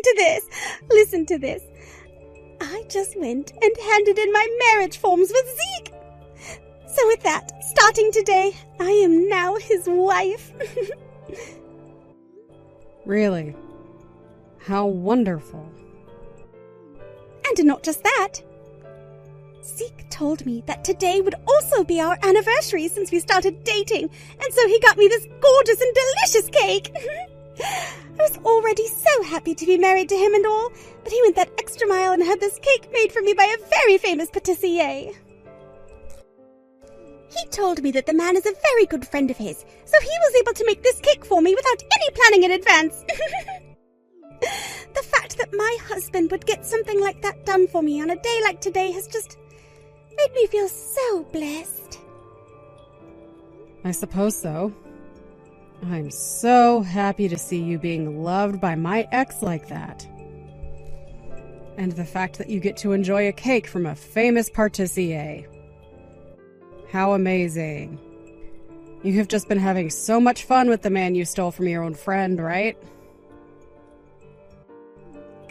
to this. Listen to this. I just went and handed in my marriage forms with Zeke. So with that, starting today, I am now his wife. Really? How wonderful. And not just that. Zeke told me that today would also be our anniversary since we started dating, and so he got me this gorgeous and delicious cake. I was already so happy to be married to him and all, but he went that extra mile and had this cake made for me by a very famous patissier. He told me that the man is a very good friend of his, so he was able to make this cake for me without any planning in advance. The fact that my husband would get something like that done for me on a day like today has just made me feel so blessed. I suppose so. I'm so happy to see you being loved by my ex like that. And the fact that you get to enjoy a cake from a famous patissier. How amazing. You have just been having so much fun with the man you stole from your own friend, right?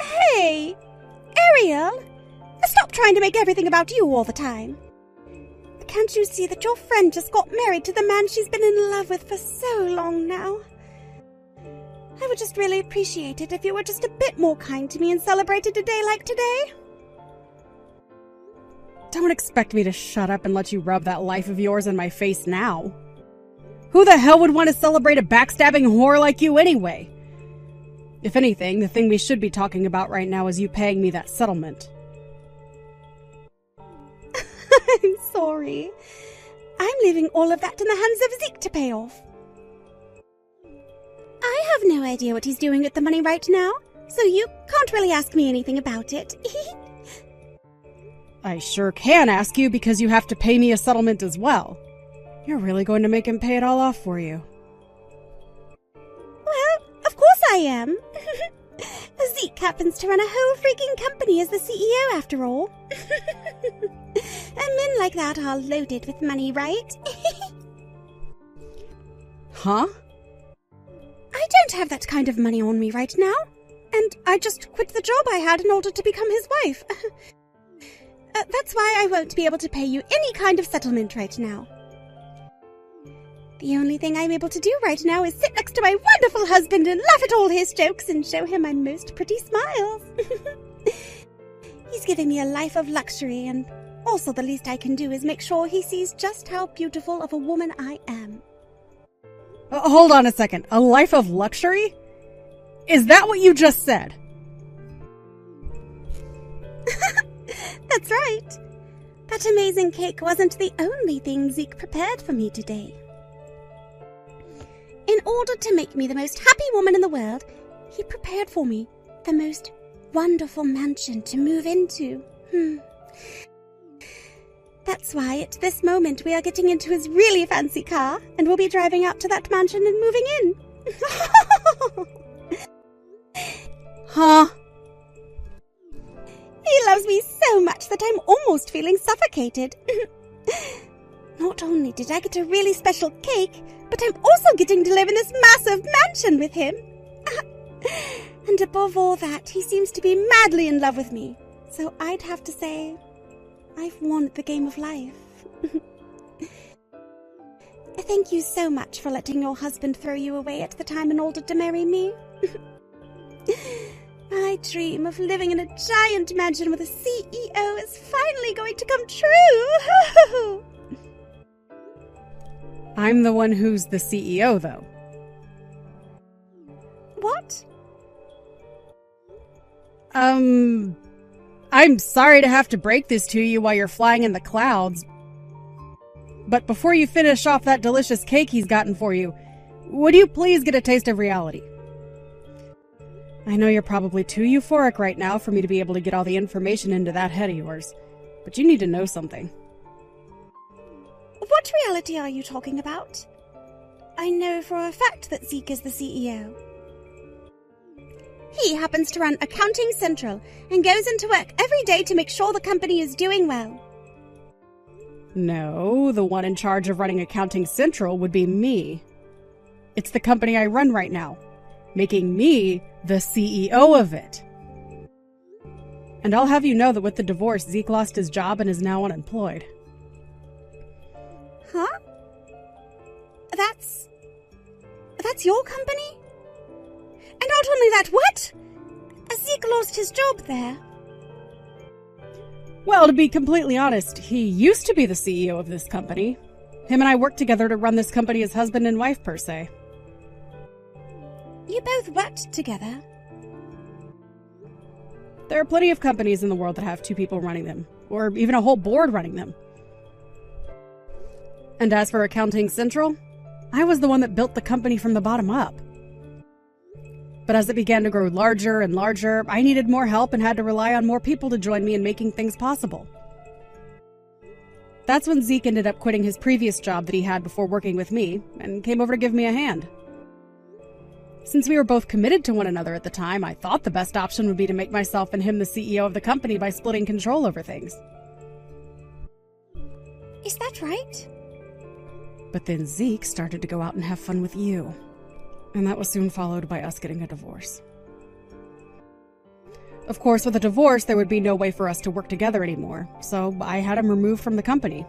Hey, Ariel! Stop trying to make everything about you all the time. Can't you see that your friend just got married to the man she's been in love with for so long now? I would just really appreciate it if you were just a bit more kind to me and celebrated a day like today. Don't expect me to shut up and let you rub that life of yours in my face now. Who the hell would want to celebrate a backstabbing whore like you anyway? If anything, the thing we should be talking about right now is you paying me that settlement. I'm sorry. I'm leaving all of that in the hands of Zeke to pay off. I have no idea what he's doing with the money right now, so you can't really ask me anything about it. I sure can ask you because you have to pay me a settlement as well. You're really going to make him pay it all off for you. Well, of course I am. Zeke happens to run a whole freaking company as the CEO after all. And men like that are loaded with money, right? Huh? I don't have that kind of money on me right now. And I just quit the job I had in order to become his wife. That's why I won't be able to pay you any kind of settlement right now. The only thing I'm able to do right now is sit next to my wonderful husband and laugh at all his jokes and show him my most pretty smiles. He's giving me a life of luxury, and also the least I can do is make sure he sees just how beautiful of a woman I am. Hold on a second. A life of luxury? Is that what you just said? That's right. That amazing cake wasn't the only thing Zeke prepared for me today. In order to make me the most happy woman in the world, he prepared for me the most wonderful mansion to move into. That's why at this moment we are getting into his really fancy car, and we'll be driving out to that mansion and moving in. Huh? He loves me so much that I'm almost feeling suffocated. Not only did I get a really special cake, but I'm also getting to live in this massive mansion with him. And above all that, he seems to be madly in love with me. So I'd have to say, I've won at the game of life. Thank you so much for letting your husband throw you away at the time in order to marry me. My dream of living in a giant mansion with a CEO is finally going to come true. I'm the one who's the CEO, though. What? I'm sorry to have to break this to you while you're flying in the clouds. But before you finish off that delicious cake he's gotten for you, would you please get a taste of reality? I know you're probably too euphoric right now for me to be able to get all the information into that head of yours, but you need to know something. What reality are you talking about? I know for a fact that Zeke is the CEO. He happens to run Accounting Central and goes into work every day to make sure the company is doing well. No, the one in charge of running Accounting Central would be me. It's the company I run right now, making me the CEO of it. And I'll have you know that with the divorce, Zeke lost his job and is now unemployed. Huh? That's your company? And not only that, what? Zeke lost his job there. Well, to be completely honest, he used to be the CEO of this company. Him and I worked together to run this company as husband and wife, per se. You both worked together? There are plenty of companies in the world that have two people running them, or even a whole board running them. And as for Accounting Central, I was the one that built the company from the bottom up. But as it began to grow larger and larger, I needed more help and had to rely on more people to join me in making things possible. That's when Zeke ended up quitting his previous job that he had before working with me, and came over to give me a hand. Since we were both committed to one another at the time, I thought the best option would be to make myself and him the CEO of the company by splitting control over things. Is that right? But then Zeke started to go out and have fun with you. And that was soon followed by us getting a divorce. Of course, with a divorce, there would be no way for us to work together anymore, so I had him removed from the company.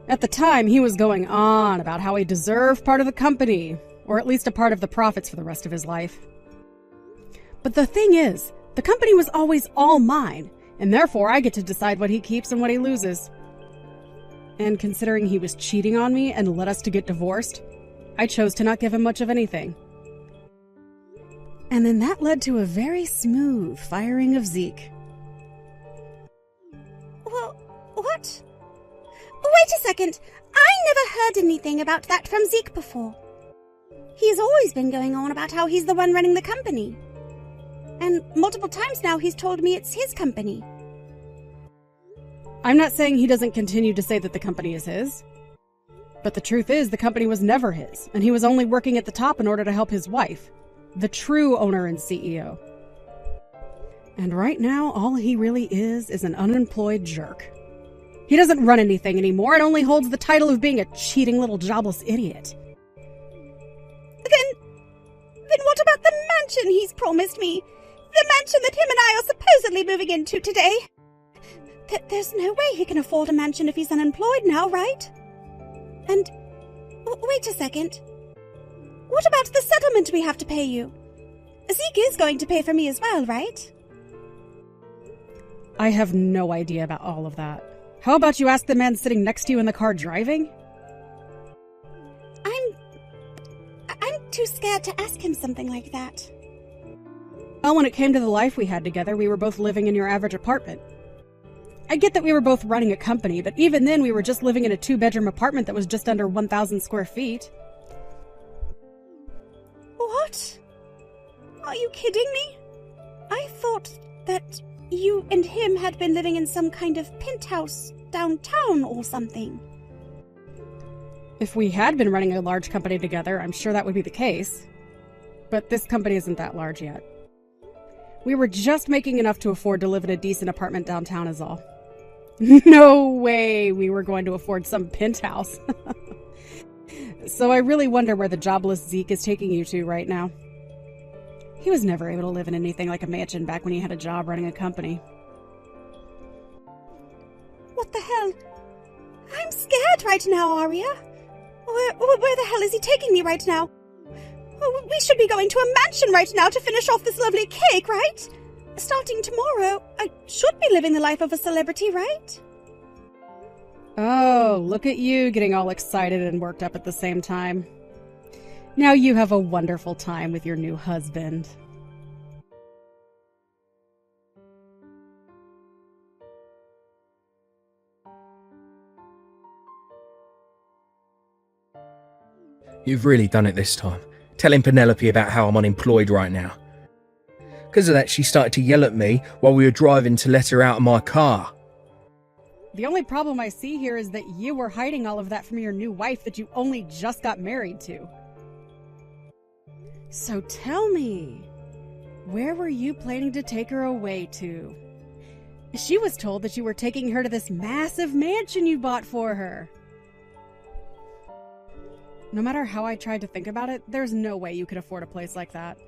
At the time, he was going on about how he deserved part of the company, or at least a part of the profits for the rest of his life. But the thing is, the company was always all mine, and therefore I get to decide what he keeps and what he loses. And considering he was cheating on me and led us to get divorced, I chose to not give him much of anything. And then that led to a very smooth firing of Zeke. Well, what? Wait a second. I never heard anything about that from Zeke before. He's always been going on about how he's the one running the company. And multiple times now he's told me it's his company. I'm not saying he doesn't continue to say that the company is his. But the truth is, the company was never his, and he was only working at the top in order to help his wife, the true owner and CEO. And right now, all he really is an unemployed jerk. He doesn't run anything anymore and only holds the title of being a cheating little jobless idiot. Then what about the mansion he's promised me? The mansion that him and I are supposedly moving into today? There's no way he can afford a mansion if he's unemployed now, right? And, wait a second. What about the settlement we have to pay you? Zeke is going to pay for me as well, right? I have no idea about all of that. How about you ask the man sitting next to you in the car driving? I'm too scared to ask him something like that. Well, when it came to the life we had together, we were both living in your average apartment. I get that we were both running a company, but even then we were just living in a 2-bedroom apartment that was just under 1,000 square feet. What? Are you kidding me? I thought that you and him had been living in some kind of penthouse downtown or something. If we had been running a large company together, I'm sure that would be the case. But this company isn't that large yet. We were just making enough to afford to live in a decent apartment downtown is all. No way we were going to afford some penthouse. So I really wonder where the jobless Zeke is taking you to right now. He was never able to live in anything like a mansion back when he had a job running a company. What the hell? I'm scared right now, Arya. Where the hell is he taking me right now? Oh, we should be going to a mansion right now to finish off this lovely cake, right? Starting tomorrow, I should be living the life of a celebrity, right? Oh, look at you getting all excited and worked up at the same time. Now you have a wonderful time with your new husband. You've really done it this time, telling Penelope about how I'm unemployed right now. Because of that, she started to yell at me while we were driving to let her out of my car. The only problem I see here is that you were hiding all of that from your new wife that you only just got married to. So tell me, where were you planning to take her away to? She was told that you were taking her to this massive mansion you bought for her. No matter how I tried to think about it, there's no way you could afford a place like that.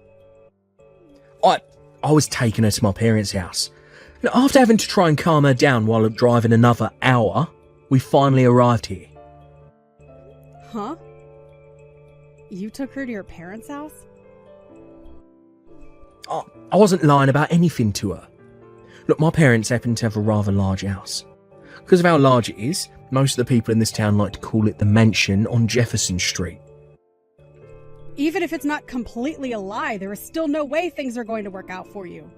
I was taking her to my parents' house. Look, after having to try and calm her down while driving another hour, we finally arrived here. Huh? You took her to your parents' house? I wasn't lying about anything to her. Look, my parents happen to have a rather large house. Because of how large it is, most of the people in this town like to call it the mansion on Jefferson Street. Even if it's not completely a lie, there is still no way things are going to work out for you.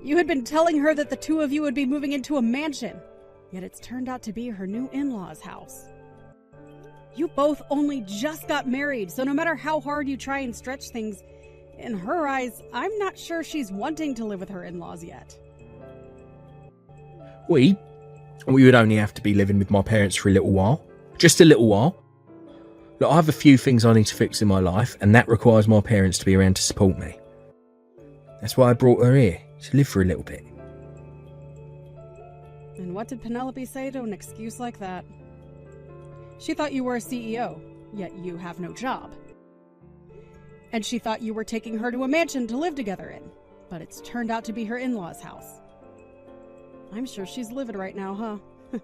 You had been telling her that the two of you would be moving into a mansion, yet it's turned out to be her new in-laws' house. You both only just got married, so no matter how hard you try and stretch things, in her eyes, I'm not sure she's wanting to live with her in-laws yet. We would only have to be living with my parents for a little while. Just a little while. Look, I have a few things I need to fix in my life, and that requires my parents to be around to support me. That's why I brought her here, to live for a little bit. And what did Penelope say to an excuse like that? She thought you were a CEO, yet you have no job. And she thought you were taking her to a mansion to live together in, but it's turned out to be her in-laws' house. I'm sure she's livid right now, huh?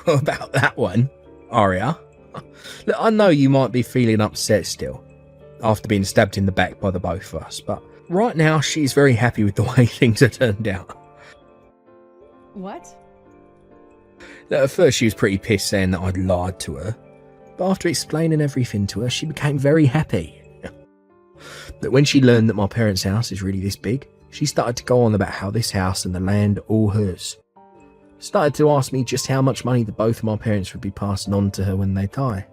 About that one, Aria. Look, I know you might be feeling upset still, after being stabbed in the back by the both of us, but right now she's very happy with the way things have turned out. What? Look, at first she was pretty pissed saying that I'd lied to her, but after explaining everything to her, she became very happy. That when she learned that my parents' house is really this big, she started to go on about how this house and the land are all hers. Started to ask me just how much money the both of my parents would be passing on to her when they die.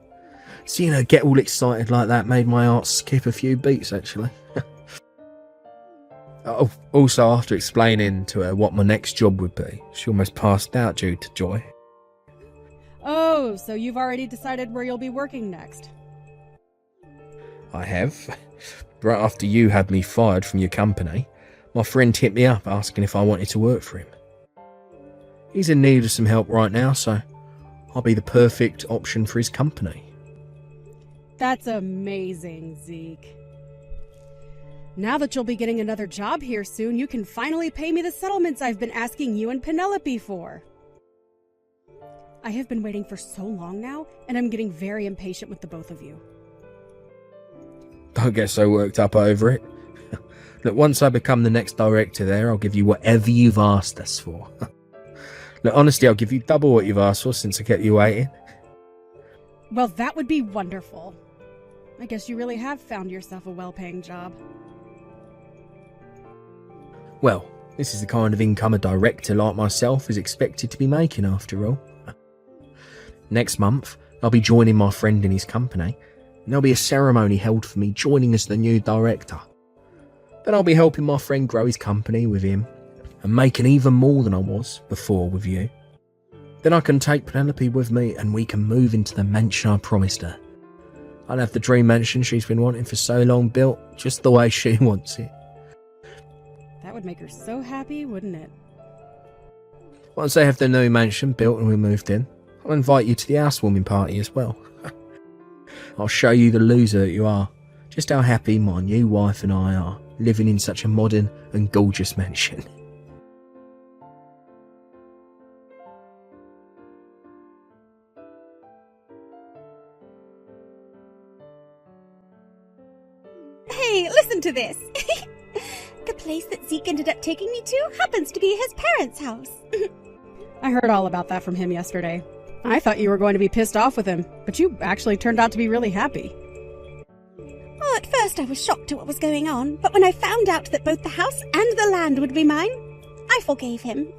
Seeing her get all excited like that made my heart skip a few beats, actually. Oh, also, after explaining to her what my next job would be, she almost passed out due to joy. Oh, so you've already decided where you'll be working next. I have. Right after you had me fired from your company, my friend hit me up asking if I wanted to work for him. He's in need of some help right now, so I'll be the perfect option for his company. That's amazing, Zeke. Now that you'll be getting another job here soon, you can finally pay me the settlements I've been asking you and Penelope for. I have been waiting for so long now, and I'm getting very impatient with the both of you. Don't get so worked up over it. Look, once I become the next director there, I'll give you whatever you've asked us for. Look, honestly, I'll give you double what you've asked for since I kept you waiting. Well, that would be wonderful. I guess you really have found yourself a well-paying job. Well, this is the kind of income a director like myself is expected to be making after all. Next month, I'll be joining my friend in his company, and there'll be a ceremony held for me joining as the new director. Then I'll be helping my friend grow his company with him, and making even more than I was before with you. Then I can take Penelope with me and we can move into the mansion I promised her. I'll have the dream mansion she's been wanting for so long built just the way she wants it. That would make her so happy, wouldn't it? Once they have the new mansion built and we moved in, I'll invite you to the housewarming party as well. I'll show you the loser that you are, just how happy my new wife and I are living in such a modern and gorgeous mansion. Hey, listen to this. The place that Zeke ended up taking me to happens to be his parents' house. I heard all about that from him yesterday. I thought you were going to be pissed off with him, but you actually turned out to be really happy. Well, at first I was shocked at what was going on, but when I found out that both the house and the land would be mine, I forgave him.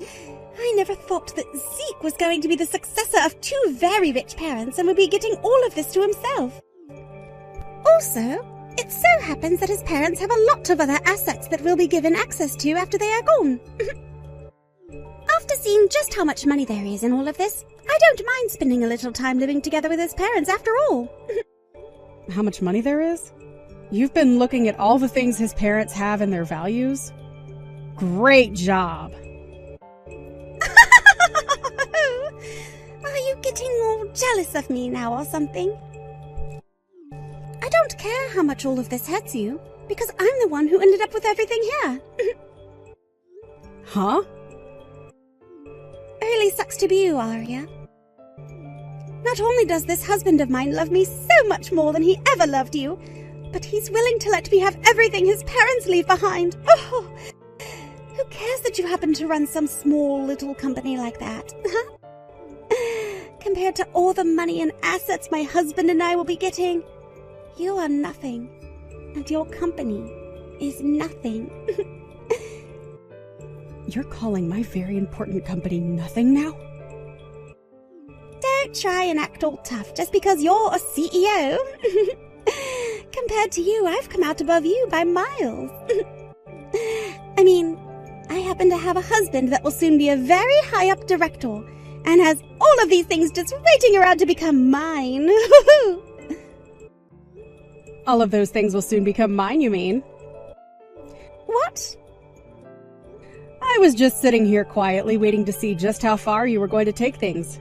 I never thought that Zeke was going to be the successor of two very rich parents and would be getting all of this to himself. Also, it so happens that his parents have a lot of other assets that we'll be given access to after they are gone. After seeing just how much money there is in all of this, I don't mind spending a little time living together with his parents after all. How much money there is? You've been looking at all the things his parents have and their values? Great job! Are you getting all jealous of me now or something? I don't don't care how much all of this hurts you, because I'm the one who ended up with everything here. Huh? Really sucks to be you, Arya. Not only does this husband of mine love me so much more than he ever loved you, but he's willing to let me have everything his parents leave behind. Oh, who cares that you happen to run some small little company like that? Compared to all the money and assets my husband and I will be getting, you are nothing, and your company is nothing. You're calling my very important company nothing now? Don't try and act all tough just because you're a CEO. Compared to you, I've come out above you by miles. I mean, I happen to have a husband that will soon be a very high-up director and has all of these things just waiting around to become mine. All of those things will soon become mine, you mean? What? I was just sitting here quietly waiting to see just how far you were going to take things.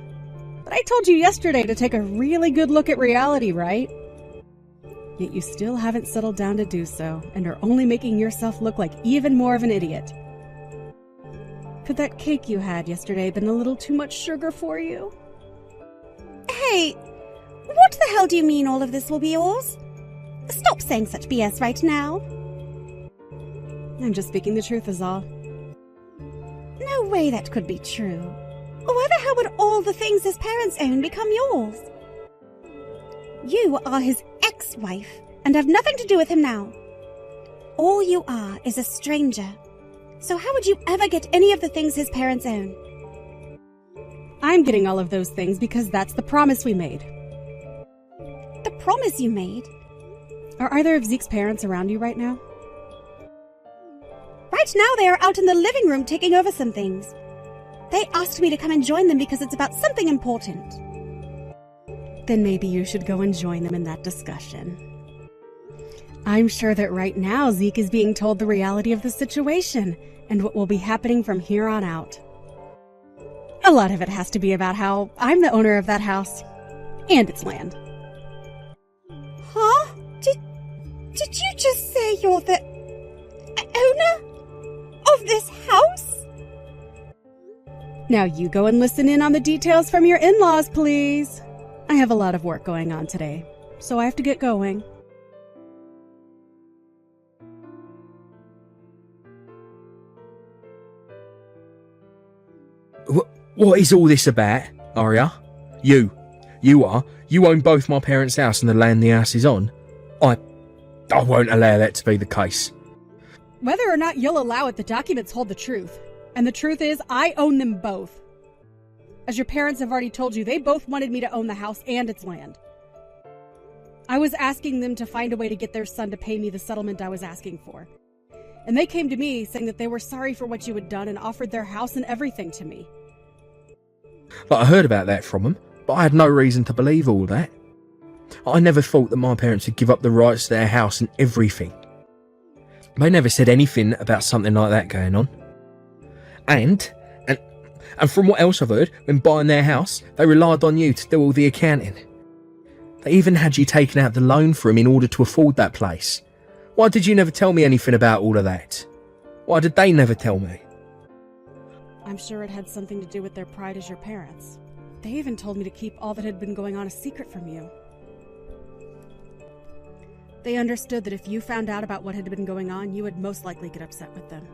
But I told you yesterday to take a really good look at reality, right? Yet you still haven't settled down to do so, and are only making yourself look like even more of an idiot. Could that cake you had yesterday been a little too much sugar for you? Hey, what the hell do you mean all of this will be yours? Stop saying such BS right now. I'm just speaking the truth is all. No way that could be true. Why the hell would all the things his parents own become yours? You are his ex-wife and have nothing to do with him now. All you are is a stranger. So how would you ever get any of the things his parents own? I'm getting all of those things because that's the promise we made. The promise you made? Are either of Zeke's parents around you right now? Right now they are out in the living room taking over some things. They asked me to come and join them because it's about something important. Then maybe you should go and join them in that discussion. I'm sure that right now Zeke is being told the reality of the situation and what will be happening from here on out. A lot of it has to be about how I'm the owner of that house and its land. Huh? Did you just say you're the owner of this house? Now you go and listen in on the details from your in-laws, please. I have a lot of work going on today, so I have to get going. What is all this about, Arya? You own both my parents' house and the land the house is on. I won't allow that to be the case. Whether or not you'll allow it, the documents hold the truth. And the truth is, I own them both. As your parents have already told you, they both wanted me to own the house and its land. I was asking them to find a way to get their son to pay me the settlement I was asking for. And they came to me saying that they were sorry for what you had done and offered their house and everything to me. But I heard about that from them, but I had no reason to believe all that. I never thought that my parents would give up the rights to their house and everything. They never said anything about something like that going on. And from what else I've heard, when buying their house, they relied on you to do all the accounting. They even had you taking out the loan for them in order to afford that place. Why did you never tell me anything about all of that? Why did they never tell me? I'm sure it had something to do with their pride as your parents. They even told me to keep all that had been going on a secret from you. They understood that if you found out about what had been going on, you would most likely get upset with them.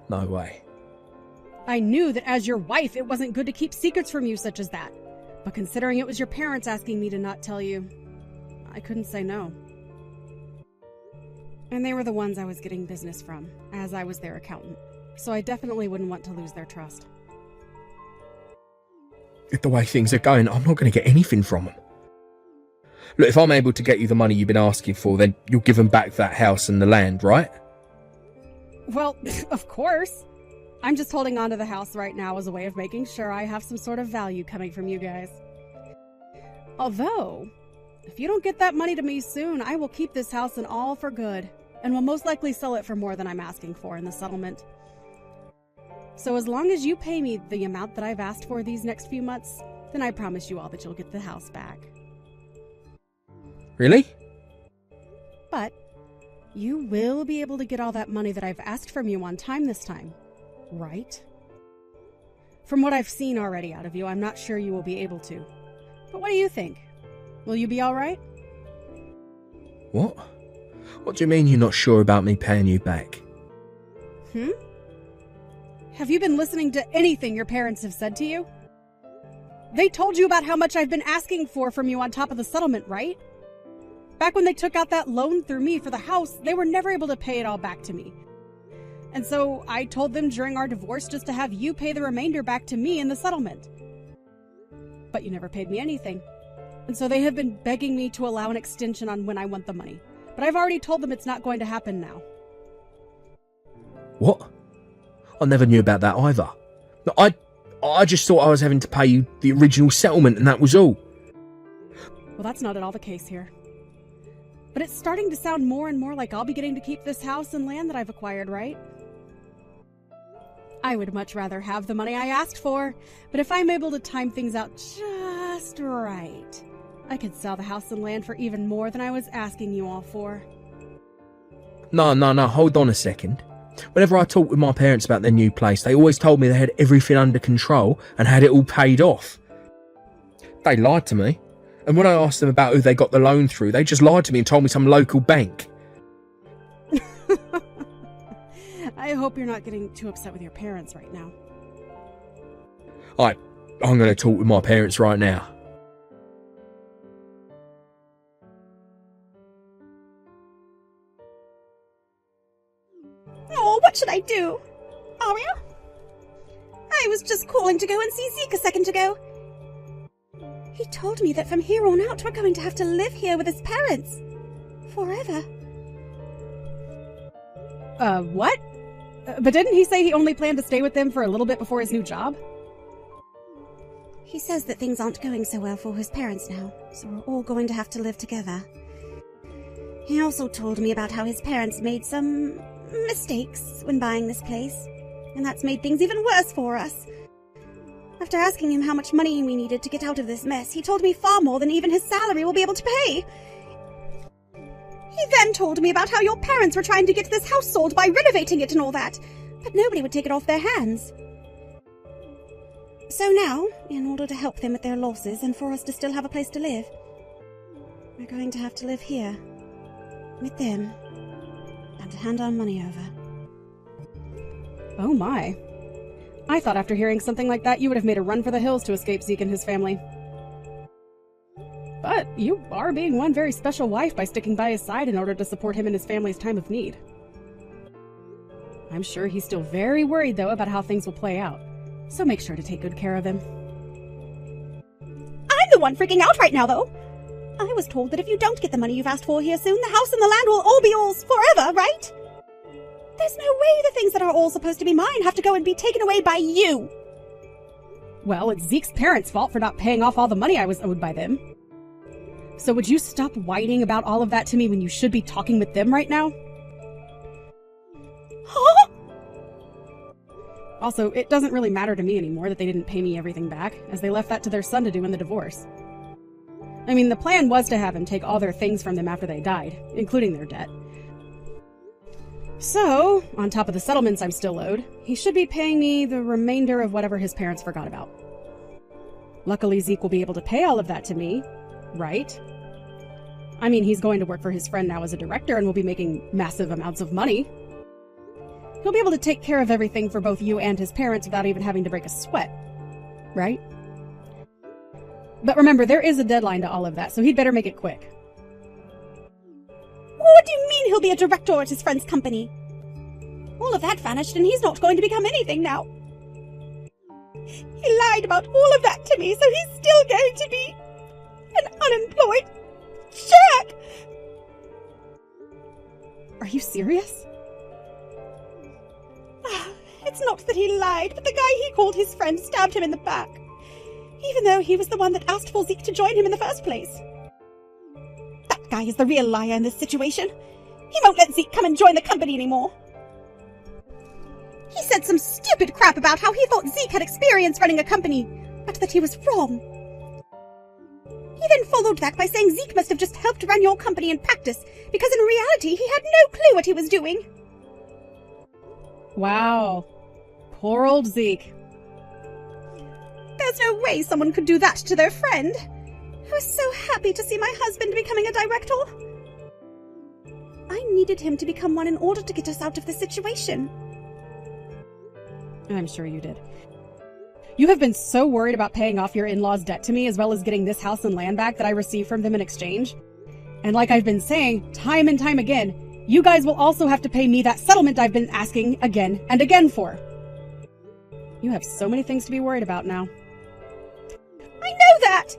No way. I knew that as your wife, it wasn't good to keep secrets from you such as that. But considering it was your parents asking me to not tell you, I couldn't say no. And they were the ones I was getting business from, as I was their accountant. So I definitely wouldn't want to lose their trust. The way things are going, I'm not going to get anything from them. Look, if I'm able to get you the money you've been asking for, then you'll give them back that house and the land, right? Well, of course. I'm just holding on to the house right now as a way of making sure I have some sort of value coming from you guys. Although, if you don't get that money to me soon, I will keep this house and all for good, and will most likely sell it for more than I'm asking for in the settlement. So as long as you pay me the amount that I've asked for these next few months, then I promise you all that you'll get the house back. Really? But you will be able to get all that money that I've asked from you on time this time, right? From what I've seen already out of you, I'm not sure you will be able to. But what do you think? Will you be all right? What? What do you mean you're not sure about me paying you back? Have you been listening to anything your parents have said to you? They told you about how much I've been asking from you on top of the settlement, right? Back when they took out that loan through me for the house, they were never able to pay it all back to me. And so I told them during our divorce just to have you pay the remainder back to me in the settlement. But you never paid me anything. And so they have been begging me to allow an extension on when I want the money. But I've already told them it's not going to happen now. What? I never knew about that either. I just thought I was having to pay you the original settlement and that was all. Well, that's not at all the case here. But it's starting to sound more and more like I'll be getting to keep this house and land that I've acquired, right? I would much rather have the money I asked for, but if I'm able to time things out just right, I could sell the house and land for even more than I was asking you all for. No, hold on a second. Whenever I talked with my parents about their new place, they always told me they had everything under control and had it all paid off. They lied to me. And when I asked them about who they got the loan through, they just lied to me and told me some local bank. I hope you're not getting too upset with your parents right now. I'm going to talk with my parents right now. Oh, what should I do? Arya? I was just calling to go and see Zeke a second ago. He told me that from here on out we're going to have to live here with his parents. Forever. What? But didn't he say he only planned to stay with them for a little bit before his new job? He says that things aren't going so well for his parents now, so we're all going to have to live together. He also told me about how his parents made some mistakes when buying this place, and that's made things even worse for us. After asking him how much money we needed to get out of this mess, he told me far more than even his salary will be able to pay. He then told me about how your parents were trying to get this house sold by renovating it and all that, but nobody would take it off their hands. So now, in order to help them with their losses and for us to still have a place to live, we're going to have to live here, with them, and to hand our money over. Oh my. I thought after hearing something like that you would have made a run for the hills to escape Zeke and his family. But you are being one very special wife by sticking by his side in order to support him in his family's time of need. I'm sure he's still very worried, though, about how things will play out. So make sure to take good care of him. I'm the one freaking out right now, though. I was told that if you don't get the money you've asked for here soon, the house and the land will all be yours forever, right? There's no way the things that are all supposed to be mine have to go and be taken away by you. Well, it's Zeke's parents' fault for not paying off all the money I was owed by them. So would you stop whining about all of that to me when you should be talking with them right now? Huh? Also, it doesn't really matter to me anymore that they didn't pay me everything back, as they left that to their son to do in the divorce. I mean, the plan was to have him take all their things from them after they died, including their debt. So, on top of the settlements I'm still owed, he should be paying me the remainder of whatever his parents forgot about. Luckily, Zeke will be able to pay all of that to me, right? I mean, he's going to work for his friend now as a director and will be making massive amounts of money. He'll be able to take care of everything for both you and his parents without even having to break a sweat, right? But remember, there is a deadline to all of that, so he'd better make it quick. What do you mean he'll be a director at his friend's company? All of that vanished and he's not going to become anything now. He lied about all of that to me, so he's still going to be an unemployed jerk! Are you serious? It's not that he lied, but the guy he called his friend stabbed him in the back, even though he was the one that asked for Zeke to join him in the first place. That guy is the real liar in this situation. He won't let Zeke come and join the company anymore. He said some stupid crap about how he thought Zeke had experience running a company, but that he was wrong. He then followed that by saying Zeke must have just helped run your company in practice, because in reality he had no clue what he was doing. Wow. Poor old Zeke. There's no way someone could do that to their friend. I was so happy to see my husband becoming a director. I needed him to become one in order to get us out of this situation. I'm sure you did. You have been so worried about paying off your in-laws' debt to me, as well as getting this house and land back that I received from them in exchange. And like I've been saying, time and time again, you guys will also have to pay me that settlement I've been asking again and again for. You have so many things to be worried about now. I know that!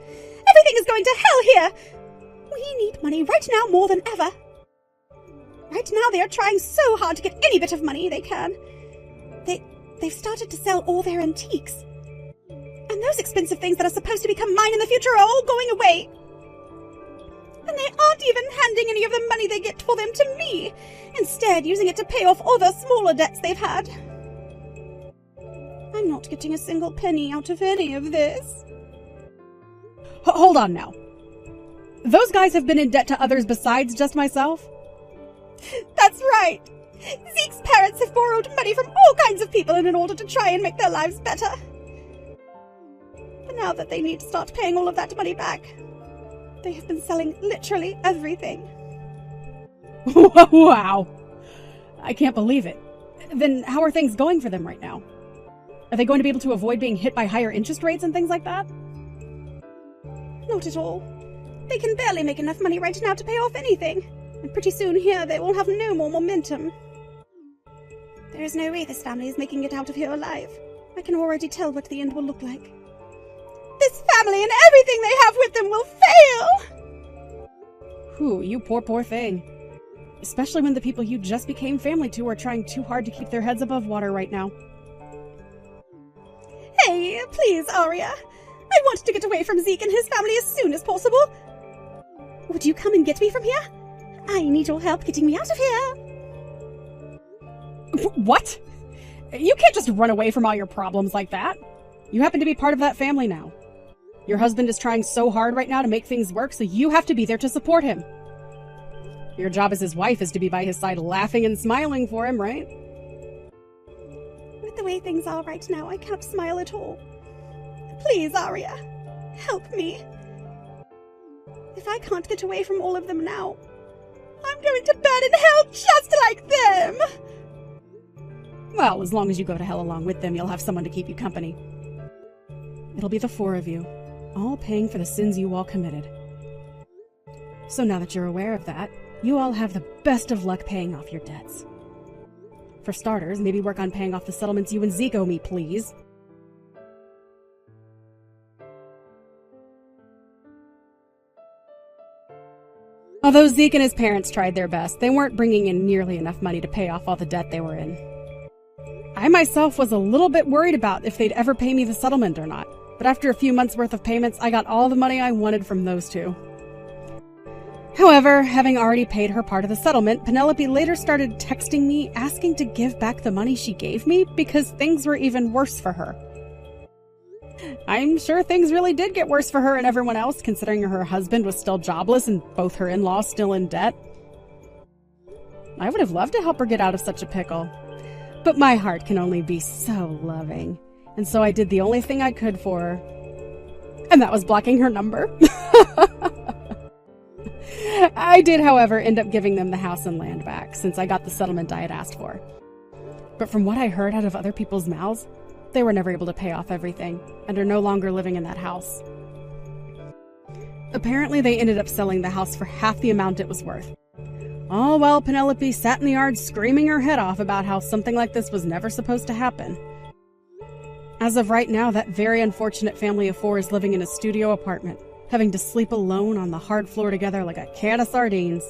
Everything is going to hell here! We need money right now more than ever. Right now they are trying so hard to get any bit of money they can. They've started to sell all their antiques. And those expensive things that are supposed to become mine in the future are all going away. And they aren't even handing any of the money they get for them to me, instead using it to pay off all the smaller debts they've had. I'm not getting a single penny out of any of this. Hold on now. Those guys have been in debt to others besides just myself? That's right. Zeke's parents have borrowed money from all kinds of people in order to try and make their lives better. But now that they need to start paying all of that money back, they have been selling literally everything. Wow. I can't believe it. Then how are things going for them right now? Are they going to be able to avoid being hit by higher interest rates and things like that? Not at all. They can barely make enough money right now to pay off anything. And pretty soon here they will have no more momentum. There is no way this family is making it out of here alive. I can already tell what the end will look like. This family and everything they have with them will fail! Whew, you poor thing. Especially when the people you just became family to are trying too hard to keep their heads above water right now. Hey, please, Arya. I want to get away from Zeke and his family as soon as possible. Would you come and get me from here? I need your help getting me out of here. What? You can't just run away from all your problems like that. You happen to be part of that family now. Your husband is trying so hard right now to make things work, so you have to be there to support him. Your job as his wife is to be by his side laughing and smiling for him, right? With the way things are right now, I can't smile at all. Please, Arya, help me. If I can't get away from all of them now, I'm going to burn in hell just like them! Well, as long as you go to hell along with them, you'll have someone to keep you company. It'll be the four of you, all paying for the sins you all committed. So now that you're aware of that, you all have the best of luck paying off your debts. For starters, maybe work on paying off the settlements you and Zeke owe me, please. Although Zeke and his parents tried their best, they weren't bringing in nearly enough money to pay off all the debt they were in. I myself was a little bit worried about if they'd ever pay me the settlement or not, but after a few months' worth of payments, I got all the money I wanted from those two. However, having already paid her part of the settlement, Penelope later started texting me asking to give back the money she gave me because things were even worse for her. I'm sure things really did get worse for her and everyone else, considering her husband was still jobless and both her in-laws still in debt. I would have loved to help her get out of such a pickle, but my heart can only be so loving, and so I did the only thing I could for her, and that was blocking her number. I did, however, end up giving them the house and land back, since I got the settlement I had asked for. But from what I heard out of other people's mouths, they were never able to pay off everything, and are no longer living in that house. Apparently, they ended up selling the house for half the amount it was worth. All while Penelope sat in the yard screaming her head off about how something like this was never supposed to happen. As of right now, that very unfortunate family of four is living in a studio apartment, having to sleep alone on the hard floor together like a can of sardines.